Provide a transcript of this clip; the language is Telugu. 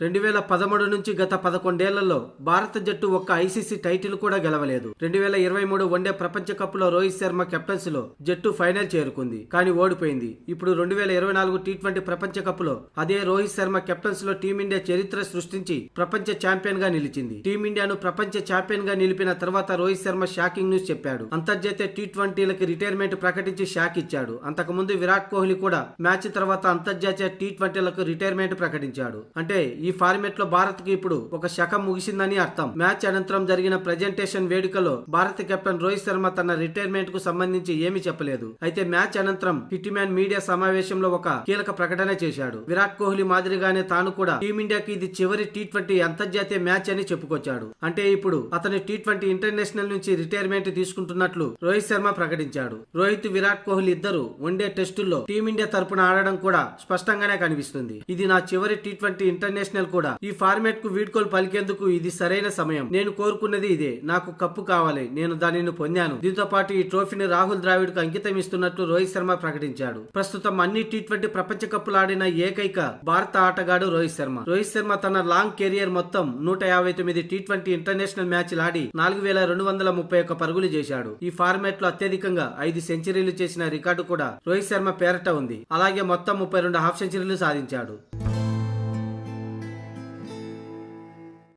2013 నుంచి గత 11 ఏళ్లలో భారత జట్టు ఒక్క ఐసీసీ టైటిల్ కూడా గెలవలేదు. 2023 వన్డే ప్రపంచ కప్ లో రోహిత్ శర్మ కెప్టెన్సీ లో జట్టు ఫైనల్ చేరుకుంది, కానీ ఓడిపోయింది. ఇప్పుడు 2024 టీ20 ప్రపంచ కప్ లో అదే రోహిత్ శర్మ కెప్టెన్సీ లో టీమిండియా చరిత్ర సృష్టించి ప్రపంచ ఛాంపియన్ గా నిలిచింది. టీమిండియాను ప్రపంచ ఛాంపియన్ గా నిలిపిన తర్వాత రోహిత్ శర్మ షాకింగ్ న్యూస్ చెప్పాడు. అంతర్జాతీయ టీ20లకి రిటైర్మెంట్ ప్రకటించి షాక్ ఇచ్చాడు. అంతకుముందు విరాట్ కోహ్లీ కూడా మ్యాచ్ తర్వాత అంతర్జాతీయ టీ20లకు రిటైర్మెంట్ ప్రకటించాడు. అంటే ఈ ఫార్మేట్ లో భారత్ కి ఇప్పుడు ఒక శకం ముగిసిందని అర్థం. మ్యాచ్ అనంతరం జరిగిన ప్రెజెంటేషన్ వేడుకలో భారత కెప్టెన్ రోహిత్ శర్మ తన రిటైర్మెంట్ కు సంబంధించి ఏమీ చెప్పలేదు. అయితే మ్యాచ్ అనంతరం హిట్ మ్యాన్ మీడియా సమావేశంలో ఒక కీలక ప్రకటన చేశాడు. విరాట్ కోహ్లీ మాదిరిగానే తాను కూడా టీమిండియాకి ఇది చివరి టీ20 అంతర్జాతీయ మ్యాచ్ అని చెప్పుకొచ్చాడు. అంటే ఇప్పుడు అతని టీ20 ఇంటర్నేషనల్ నుంచి రిటైర్మెంట్ తీసుకుంటున్నట్లు రోహిత్ శర్మ ప్రకటించాడు. రోహిత్, విరాట్ కోహ్లీ ఇద్దరు వన్డే టెస్టుల్లో టీమిండియా తరపున ఆడడం కూడా స్పష్టంగానే కనిపిస్తుంది. ఇది నా చివరి టీ20 ఇంటర్నేషనల్ కూడా. ఈ ఫార్మాట్ కు వీడ్కోలు పలికేందుకు ఇది సరైన సమయం. నేను కోరుకున్నది ఇదే. నాకు కప్పు కావాలి, నేను దానిని పొందాను. దీంతో పాటు ఈ ట్రోఫీని రాహుల్ ద్రావిడ్ కు అంకితం ఇస్తున్నట్లు రోహిత్ శర్మ ప్రకటించాడు. ప్రస్తుతం అన్ని టీ20 ప్రపంచ కప్పులు ఆడిన ఏకైక భారత ఆటగాడు రోహిత్ శర్మ. రోహిత్ శర్మ తన లాంగ్ కెరియర్ మొత్తం 159 టీ20 ఇంటర్నేషనల్ మ్యాచ్లు ఆడి 4231 పరుగులు చేశాడు. ఈ ఫార్మాట్ లో అత్యధికంగా 5 సెంచరీలు చేసిన రికార్డు కూడా రోహిత్ శర్మ పేరట ఉంది. అలాగే మొత్తం 32 హాఫ్ సెంచరీలు సాధించాడు.